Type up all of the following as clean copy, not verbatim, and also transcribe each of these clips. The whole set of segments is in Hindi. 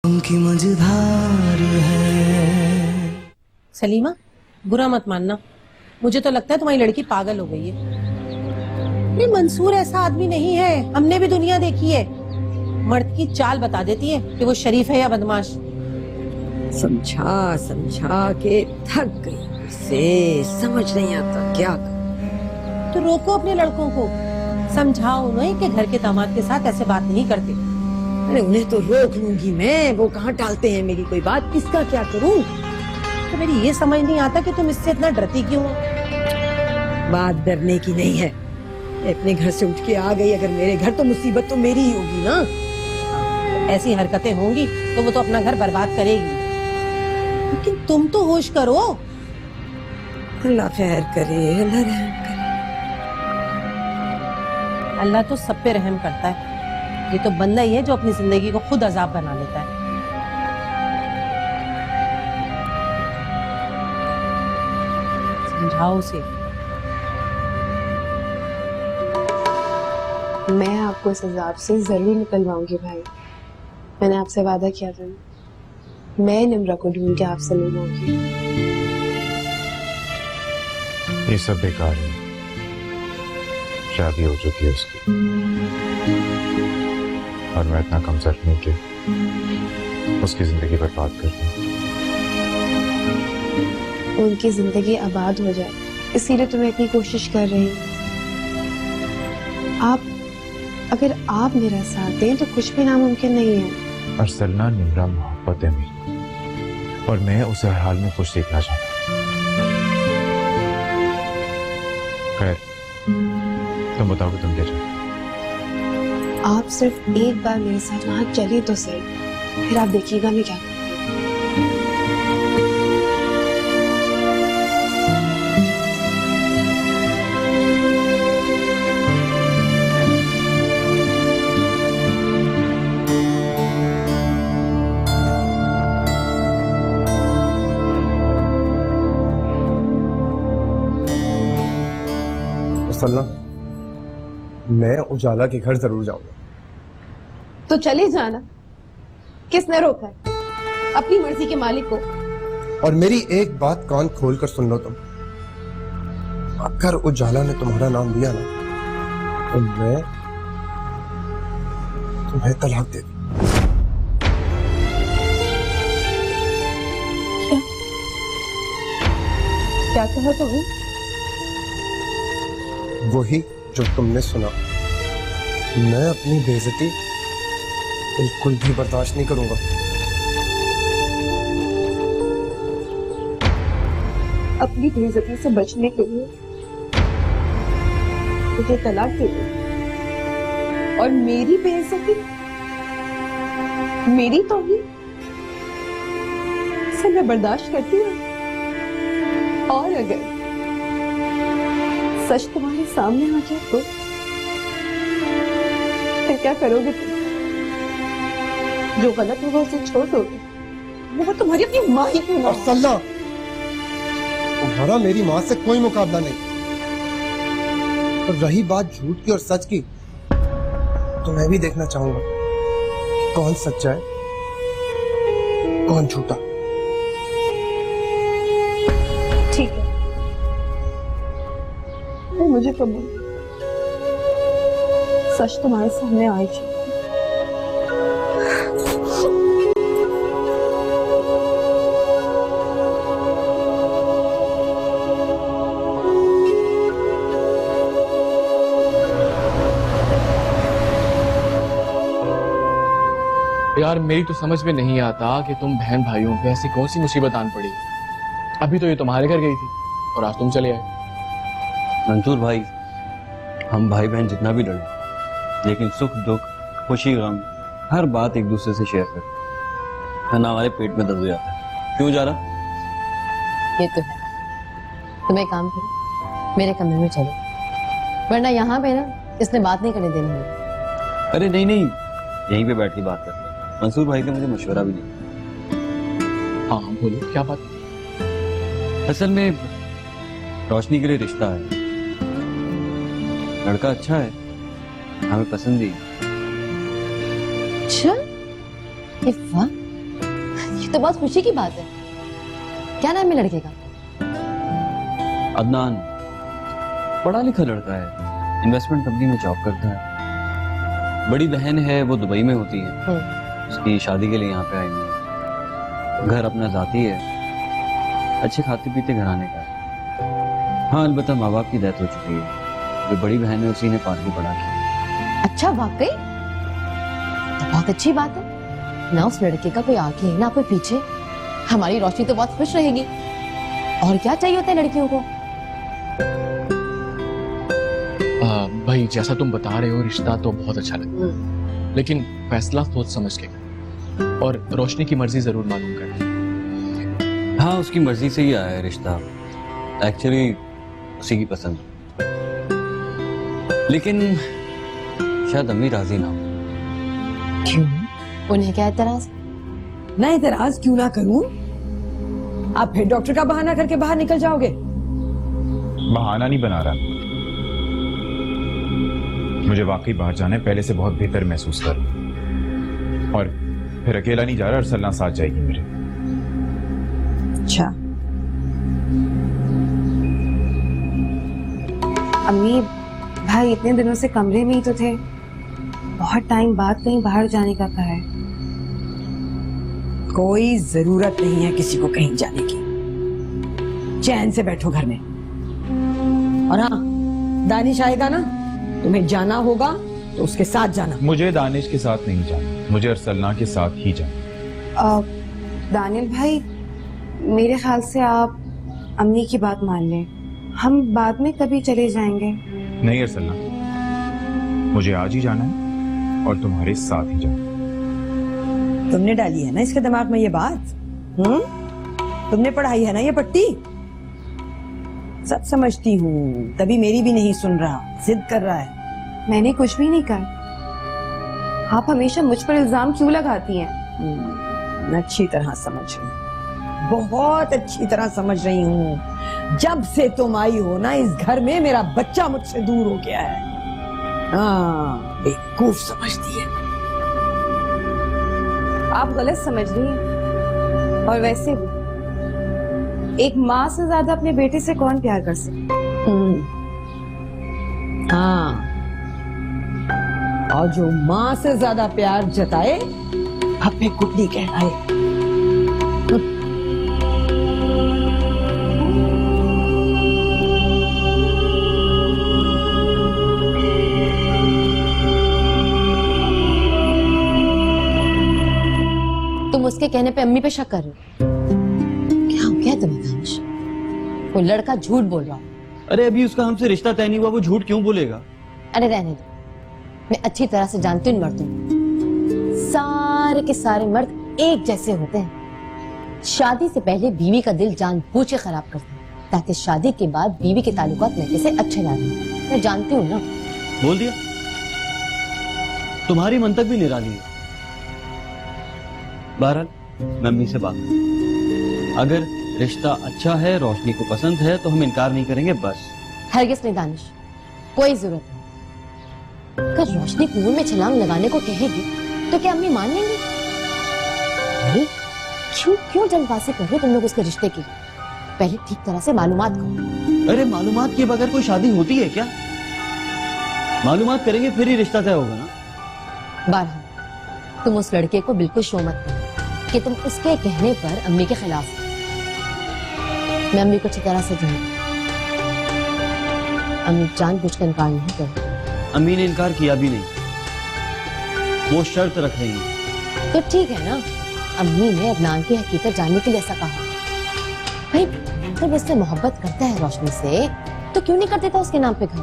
उनकी मझधार है। सलीमा, बुरा मत मानना, मुझे तो लगता है तुम्हारी लड़की पागल हो गई है। ये मंसूर ऐसा आदमी नहीं है, हमने भी दुनिया देखी है। मर्द की चाल बता देती है कि वो शरीफ है या बदमाश। समझा समझा के थक गई से, समझ नहीं आता क्या करूं। तो रोको अपने लड़कों को, समझाओ उन्हें कि घर के दामाद के साथ ऐसे बात नहीं करते। अरे उन्हें तो रोक लूंगी मैं, वो कहाँ टालते हैं मेरी कोई बात, इसका क्या करूं। तो मेरी ये समझ नहीं आता कि तुम इससे इतना डरती क्यों हो। बात डरने की नहीं है, मैं अपने घर से उठ के आ गई, अगर मेरे घर तो मुसीबत तो मेरी ही होगी ना। ऐसी हरकतें होंगी तो वो तो अपना घर बर्बाद करेगी, लेकिन तुम तो होश करो। अल्लाह खैर करे, अल्लाह रहम करे। अल्लाह तो सब पे रहम करता है, ये तो बंदा ही है जो अपनी जिंदगी को खुद अजाब बना लेता है। समझाओ उसे। मैं आपको इस अजाब से जरूर निकलवाऊंगी भाई, मैंने आपसे वादा किया था ना, मैं निम्रा को ढूंढ के आपसे मिलवाऊंगी। ये सब बेकार है, शादी हो चुकी है उसकी, और मैं इतना कमजोर नहीं कि उसकी जिंदगी बर्बाद कर दूं। उनकी जिंदगी आबाद हो जाए, इसीलिए तो मैं इतनी कोशिश कर रही हूँ। अगर आप मेरा साथ दें तो कुछ भी नामुमकिन नहीं है। अरसलना निम्रा मोहब्बत है मेरी, और मैं उसे हर हाल में खुश देखना चाहता हूँ। खैर, तुम बताओ कि तुम क्या चाहते हो? आप सिर्फ एक बार मेरे साथ वहां चले तो सही, फिर आप देखिएगा मैं क्या करती हूँ। सल्ला, मैं उजाला के घर जरूर जाऊंगा। तो चले जाना, किसने रोका है? अपनी मर्जी के मालिक को। और मेरी एक बात कान खोल कर सुन लो तुम, अगर उजाला ने तुम्हारा नाम लिया ना तो मैं तुम्हें तलाक दे दूं। क्या कहा तुमने? वही जो तुमने सुना। मैं अपनी बेइज्जती बिल्कुल भी बर्दाश्त नहीं करूंगा। अपनी बेइज्जती से बचने के लिए मुझे तलाक दे दो, और मेरी बेइज्जती, मेरी तौहीन से मैं बर्दाश्त करती हूँ। और अगर सच तुम्हारे सामने आ जाए तो फिर क्या करोगे तुम? जो गलत होगा उसे छोड़ दोगे? वो तुम्हारी अपनी माँ ही क्यों ना हो? अरसलना, तुम्हारा मेरी माँ से कोई मुकाबला नहीं। और रही बात झूठ की और सच की, तो मैं भी देखना चाहूंगा कौन सच्चा है कौन झूठा। ठीक है, तो मुझे कबूल, सच तुम्हारे सामने आएगी। यार मेरी तो समझ में नहीं आता कि तुम बहन भाइयों पे ऐसी कौन सी मुसीबत आन पड़ी। अभी तो ये तुम्हारे घर गई थी और आज तुम चले आए। मंसूर भाई, हम भाई बहन जितना भी लड़े, लेकिन सुख दुख खुशी गम हर बात एक दूसरे से शेयर करते हैं ना, हमारे पेट में दर्द हो जाता है। क्यों जा रहा? ये तो है, तुम एक काम करो, मेरे कमरे में चलो, वरना यहाँ पे ना इसने बात नहीं करने देनी है। अरे नहीं नहीं, यहीं पे बैठ के बात करते हैं। मंसूर भाई ने मुझे मशवरा भी दिया। हाँ बोलो, क्या बात? असल में रोशनी के लिए रिश्ता है, लड़का अच्छा है, हमें पसंद ही। अच्छा, ये वाह, ये तो बहुत खुशी की बात है। क्या नाम है लड़के का? अदनान पढ़ा लिखा लड़का है, इन्वेस्टमेंट कंपनी में जॉब करता है। बड़ी बहन है, वो दुबई में होती है, उसकी शादी के लिए यहाँ पे आई हुई है। घर अपना जाती है, अच्छे खाते पीते घराने का है। हाँ, अलबत्ता माँ बाप की डेथ हो चुकी है। जो बड़ी बहन है उसी ने पालतू पढ़ा की। अच्छा, वाकई तो बहुत अच्छी बात है ना। उस लड़के का कोई आगे ना कोई पीछे। हमारी रोशनी तो बहुत खुश रहेगी। और क्या चाहिए होता है लड़कियों को? भाई जैसा तुम बता रहे हो, रिश्ता तो बहुत अच्छा लगता है, लेकिन फैसला सोच समझ के करना। और रोशनी की मर्जी जरूर मालूम करना। हाँ, उसकी मर्जी से ही आया है रिश्ता। एक्चुअली उसी की पसंद, लेकिन शायद अम्मी राजी ना हो। क्यों? उन्हें क्या एतराज? ना एतराज क्यों ना करूं? आप फिर डॉक्टर का बहाना करके बाहर निकल जाओगे। बहाना नहीं बना रहा, मुझे वाकई बाहर जाना है। पहले से बहुत बेहतर महसूस कर रहा हूं। और फिर अकेला नहीं जा रहा, अरसलना साथ जाएगी मेरे। अच्छा, अम्मी भाई इतने दिनों से कमरे में ही तो थे, बहुत टाइम बाद कहीं बाहर जाने का कहा है। कोई जरूरत नहीं है किसी को कहीं जाने की। चैन से बैठो घर में। और हाँ, दानिश आएगा ना, तुम्हें जाना होगा तो उसके साथ जाना। मुझे दानिश के साथ नहीं जाना, मुझे अरसलना के साथ ही जाना। दानिल भाई, मेरे ख्याल से आप अम्मी की बात मान लें, हम बाद में कभी चले जाएंगे। नहीं अरसलना, मुझे आज ही जाना है और तुम्हारे साथ ही जाना। तुमने डाली है ना इसके दिमाग में ये बात? तुमने पढ़ाई है ना ये पट्टी? सब समझती हूँ, तभी मेरी भी नहीं सुन रहा, जिद कर रहा है। मैंने कुछ भी नहीं कहा। आप हमेशा मुझ पर इल्जाम क्यों लगाती हैं? मैं अच्छी तरह समझ रही हूँ, बहुत अच्छी तरह समझ रही हूँ। जब से तुम आई हो ना इस घर में, मेरा बच्चा मुझसे दूर हो गया है। हाँ, बेवकूफ समझती है। आप गलत समझ रही हैं। और वैसे भी एक माँ से ज्यादा अपने बेटे से कौन प्यार कर सकता? हाँ, और जो माँ से ज्यादा प्यार जताए अपने कुटली कहलाए। तुम उसके कहने पे अम्मी पे शक कर रहे हो? क्या हो गया तुम्हें दानिश? वो लड़का झूठ बोल रहा हो। अरे अभी उसका हमसे रिश्ता तय नहीं हुआ, वो झूठ क्यों बोलेगा? अरे रहने दो, मैं अच्छी तरह से जानती हूँ इन मर्दों को। सारे के सारे मर्द एक जैसे होते हैं। शादी से पहले बीवी का दिल जानबूझ के खराब करते हैं ताकि शादी के बाद बीवी के ताल्लुकात में से अच्छे ना रहें। मैं जानती हूँ ना। बोल दिया, तुम्हारी मंतक भी निराली है। बहरहाल मैं अम्मी से बात करूं। अगर रिश्ता अच्छा है, रोशनी को पसंद है, तो हम इनकार नहीं करेंगे बस। हरगिज़ नहीं दानिश, कोई जरूरत नहीं। अगर रोशनी कुएं में छलांग लगाने को कहेगी तो क्या अम्मी मान लेंगी? नहीं, क्यों क्यों जल्दबाजी कर रहे हो तुम लोग उसके रिश्ते की? पहले ठीक तरह से मालूमात करो। अरे मालूमात के बगैर कोई शादी होती है क्या? मालूमात करेंगे फिर ही रिश्ता तय होगा ना। बहरहाल तुम उस लड़के को बिल्कुल शो मत करो कि तुम उसके कहने पर अम्मी के खिलाफ हो। मैं अम्मी को अच्छी तरह से जानती हूं। अम्मी जानबूझकर इनकार नहीं करती। अम्मी ने इनकार किया भी नहीं, वो शर्त रख रही है। तो ठीक है ना, अम्मी ने अदनान की हकीकत जानने के लिए ऐसा कहा। भाई जब इससे मोहब्बत करता है रोशनी से, तो क्यों नहीं कर देता उसके नाम पे घर?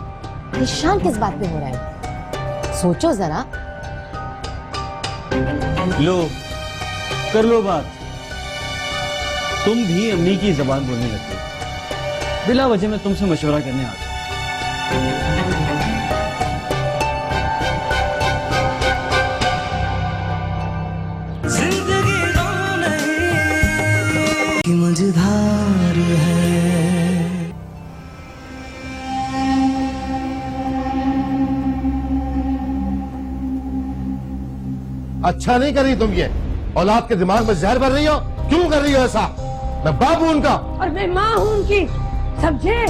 परेशान किस बात पे हो रहा है? सोचो जरा। लो कर लो बात। तुम भी अम्मी की जबान बोलने लगते हो। बिला वजह मैं तुमसे मशवरा करने आता कि मझधार है। अच्छा नहीं कर रही तुम ये। औलाद के दिमाग में जहर भर रही हो। क्यों कर रही हो ऐसा? मैं बाप हूं उनका। और मैं माँ हूँ उनकी, समझे?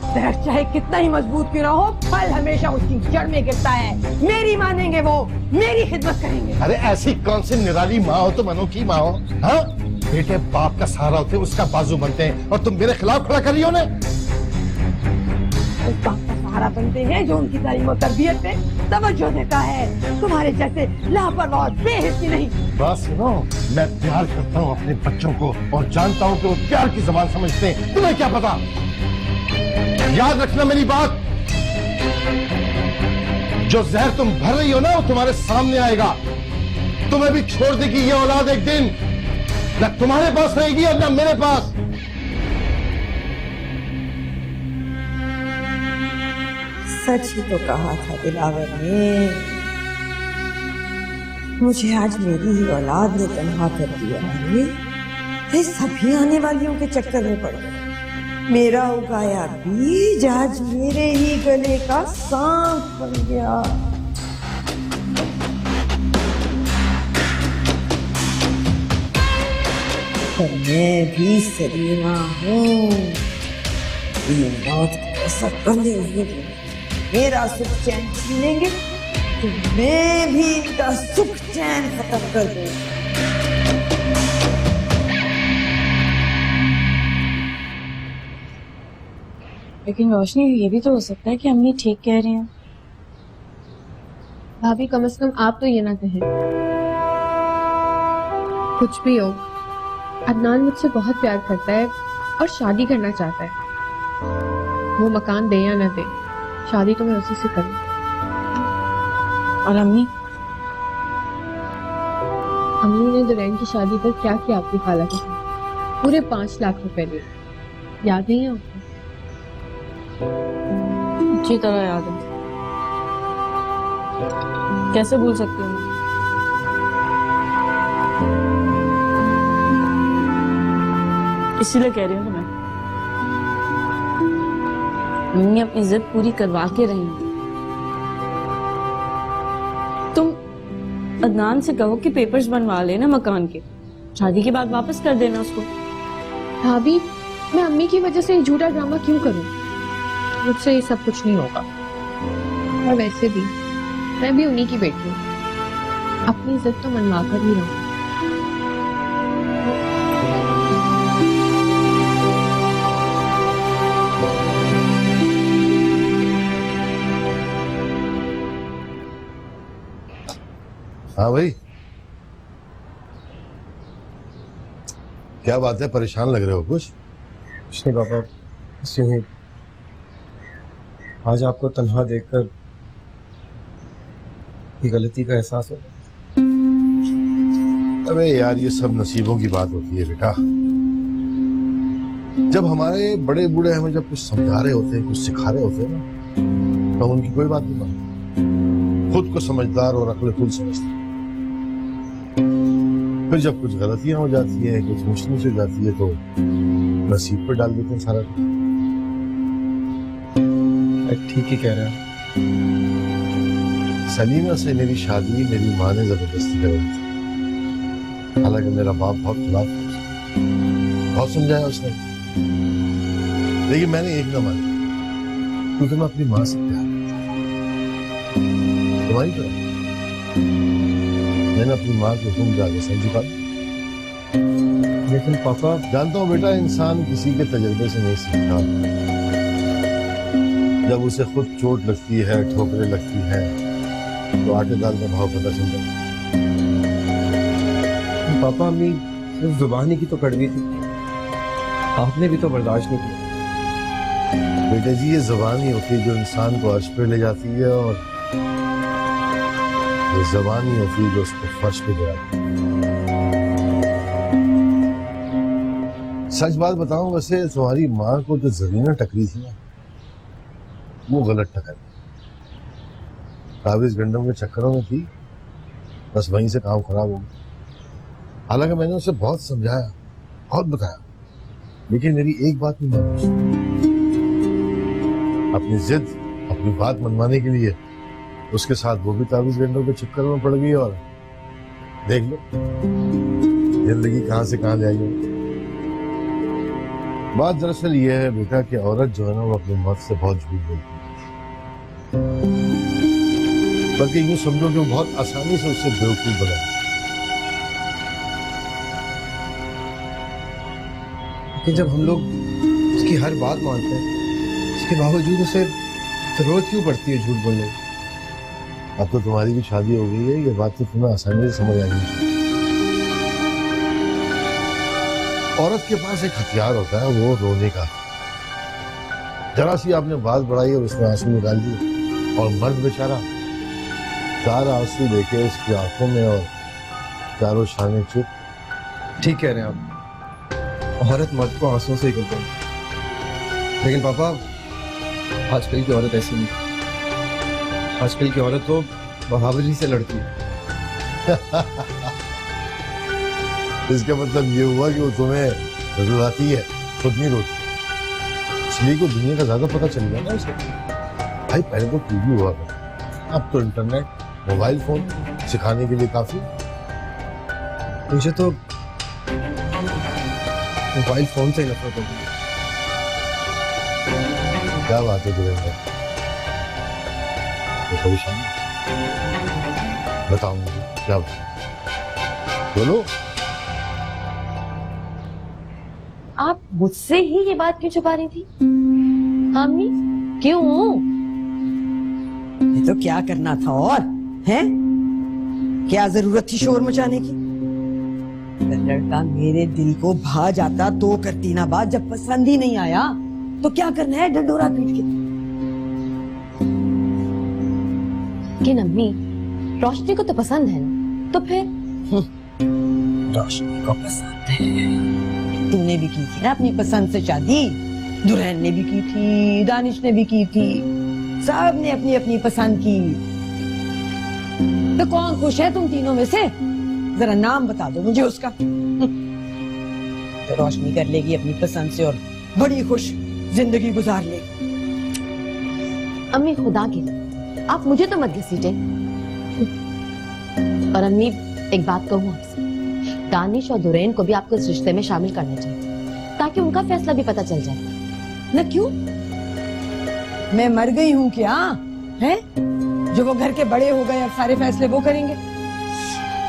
दरख्त चाहे कितना ही मजबूत क्यों ना हो, फल हमेशा उसकी जड़ में गिरता है। मेरी मानेंगे वो, मेरी खिदमत करेंगे। अरे ऐसी कौन सी निराली माँ हो तुम, अनोखी माँ हो? हाँ, बेटे बाप का सहारा होते हैं, उसका बाजू बनते हैं, और तुम मेरे खिलाफ खड़ा कर रही हो ना। उस बाप का सहारा बनते हैं जो उनकी तालीम और तरबियत पे तवज्जो देता है, तुम्हारे जैसे लापरवाह और बेहिस्सी नहीं। बस सुनो, मैं प्यार करता हूँ अपने बच्चों को और जानता हूँ कि वो प्यार की जबान समझते हैं। तुम्हें क्या पता? याद रखना मेरी बात, जो जहर तुम भर रही हो ना वो तुम्हारे सामने आएगा। तुम्हें भी छोड़ देगी ये औलाद एक दिन, न तुम्हारे पास रहेगी और न मेरे पास। सच ही तो कहा था दिलावर ने, मुझे आज मेरी ही औलाद ने तन्हा कर दिया है। ये सभी आने वालियों के चक्कर में पड़ गए। मेरा उगाया बीज आज मेरे ही गले का सांप बन गया। पर मैं भी सलीमा हूँ, ये मौत को ऐसा करने नहीं दूंगी। मेरा सुख चैन छीनेंगे तो मैं भी इनका सुख चैन खत्म कर दूंगी। लेकिन रोशनी, ये भी तो हो सकता है कि अम्मी ठीक कह रही हैं। भाभी, कम से कम आप तो ये ना कहें। कुछ भी हो, अदनान मुझसे बहुत प्यार करता है और शादी करना चाहता है। वो मकान दे या ना दे, शादी तो मैं उसी से करूँ। और अम्मी ने दुल्हन की शादी पर क्या किया आपकी खाला के साथ? पूरे 5 लाख रुपए लिए, याद नहीं है आपको? अच्छी तरह याद है, कैसे भूल सकती हूँ? इसीलिए कह रही हूँ तुम्हें, मम्मी अपनी जिद पूरी करवा के रहेंगी। तुम अदनान से कहो कि पेपर्स बनवा लेना मकान के, शादी के बाद वापस कर देना उसको। भाभी, मैं अम्मी की वजह से झूठा ड्रामा क्यों करूँ? मुझसे ये सब कुछ नहीं होगा। और वैसे भी मैं भी उन्हीं की बेटी हूँ, अपनी जिद तो मनवा कर ही रहूँ। हाँ भाई, क्या बात है, परेशान लग रहे हो? कुछ नहीं पापा, यूं ही आज आपको तन्हा देखकर ये गलती का एहसास हो। अबे यार, ये सब नसीबों की बात होती है बेटा। जब हमारे बड़े बूढ़े हमें जब कुछ समझा रहे होते हैं, कुछ सिखा रहे होते हैं ना, तो उनकी कोई बात नहीं मानते, खुद को समझदार और अक्लकुल समझते हैं। फिर जब कुछ गलतियां हो जाती है, कुछ मुश्किल से जाती है, तो नसीब पर डाल देते हैं सारा। ठीक ही कह रहे हैं। सलीमा से मेरी शादी मेरी माँ ने जबरदस्ती करवाई थी। हालांकि मेरा बाप बहुत खिलाफ था, बहुत समझाया उसने, लेकिन मैंने एक न मानी, क्योंकि मैं अपनी माँ से प्यार करता हूं। तुम्हारी तरह मैंने अपनी माँ के हुक्म जाके सर झुका। लेकिन पापा, जानता हूँ बेटा, इंसान किसी के तजुर्बे से नहीं सीखता। जब उसे खुद चोट लगती है, ठोकरें लगती है, तो आटे दाल का भाव पता चलता है। पापा अम्मी सिर्फ जुबानी की तो कड़वी थी, आपने भी तो बर्दाश्त नहीं किया। बेटे जी, ये जुबान ही होती है जो इंसान को अर्श पे ले जाती है, और ये जुबान ही होती है जो उसको फर्श पे गिराती है। सच बात बताऊं, वैसे तुम्हारी माँ को जो जमीन टकरी थी ना, वो गलत टकर, ताबीज गंडम के चक्करों में थी, बस वहीं से काम खराब हो गया। हालांकि मैंने उसे बहुत समझाया, बहुत बताया, लेकिन मेरी एक बात नहीं मानी। अपनी जिद, अपनी बात मनवाने के लिए उसके साथ वो भी ताबीज गंडम के चक्कर में पड़ गई, और देख लो जिंदगी कहाँ से कहाँ ले आई हो। बात दरअसल ये है बेटा कि औरत जो है ना वो अपने मर्द से बहुत झूठ बोलती है, बल्कि यूं समझो कि वो बहुत आसानी से उससे बेवकूफ बनाए। लेकिन जब हम लोग उसकी हर बात मानते हैं, उसके बावजूद उसे जरूरत क्यों पड़ती है झूठ बोलने की? अब तो तुम्हारी भी शादी हो गई है, ये बात तो तुम्हें आसानी से समझ आ गई। औरत के पास एक हथियार होता है, वो रोने का। जरा सी आपने बात बढ़ाई और उसने आंसू निकाल दिए, और मर्द बेचारा 4 आंसू देखे उसकी आंखों में और चारों शाने चुप। ठीक कह रहे हैं आप, औरत मर्द को आंसुओं से ही करती है। लेकिन पापा, आजकल की औरत ऐसी नहीं। आजकल की औरत तो बहादुरी से लड़ती है। इसका मतलब ये हुआ कि वो तुम्हें रुलाती है, खुद नहीं रोती। इसलिए को दुनिया का ज्यादा पता चल गया ना उसे। भाई पहले तो टीवी हुआ करता, अब तो इंटरनेट, मोबाइल फोन सिखाने के लिए काफी। मुझे तो मोबाइल फोन से ही नफरत होगी। क्या बात है वीरेंद्र, परेशान बताओ मुझे क्या बात, बोलो। आप मुझसे ही ये बात क्यों छुपा रही थी? हाँ अम्मी, क्यों? ये तो क्या करना था और हैं? क्या जरूरत थी शोर मचाने की? अगर लड़का मेरे दिल को भा जाता तो करती ना बात, जब पसंद ही नहीं आया तो क्या करना है डंडोरा पीट के? लेकिन अम्मी, रोशनी को तो पसंद है ना, तो फिर? रोशनी को पसंद है। तूने भी की थी ना अपनी पसंद से शादी, दुल्हन ने भी की थी, दानिश ने भी की थी, सब ने अपनी अपनी पसंद की। तो कौन खुश है तुम तीनों में से? जरा नाम बता दो मुझे उसका। तो रोशनी कर लेगी अपनी पसंद से और बड़ी खुश जिंदगी गुजार लेगी। अम्मी खुदा के लिए आप मुझे तो मत घसीटे। और अम्मी एक बात कहूँ आपसे, दानिश और दुरेन को भी आपको इस रिश्ते में शामिल करना चाहिए, ताकि उनका फैसला भी पता चल जाए। न क्यों? मैं मर गई हूँ क्या? है जो वो घर के बड़े हो गए, अब सारे फैसले वो करेंगे?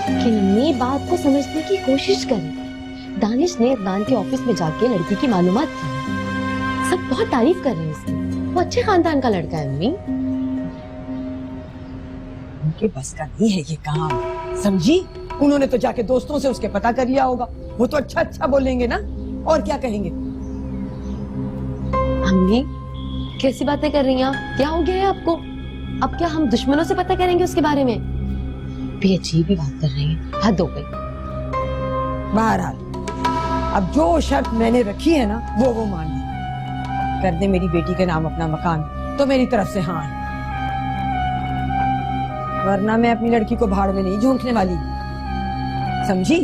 लेकिन अम्मी बात को समझने की कोशिश करें। दानिश ने अदनान के ऑफिस में जाके लड़की की मालूमात की, सब बहुत तारीफ कर रहे हैं इसकी, वो अच्छे खानदान का लड़का है अम्मी। उनके बस का नहीं है ये काम, समझी? उन्होंने तो जाके दोस्तों से उसके पता कर लिया होगा, वो तो अच्छा अच्छा बोलेंगे ना, और क्या कहेंगे? अम्मी कैसी बातें कर रही हैं आप? क्या हो गया है आपको? अब क्या हम दुश्मनों से पता करेंगे उसके बारे में? भी अजीब ही बात कर रही हैं, हद हो गई। बहरहाल अब जो शर्त मैंने रखी है ना वो मानना। कर दे मेरी बेटी के नाम अपना मकान तो मेरी तरफ से हाँ है, वरना मैं अपनी लड़की को भाड़ में नहीं झोंकने वाली, समझी?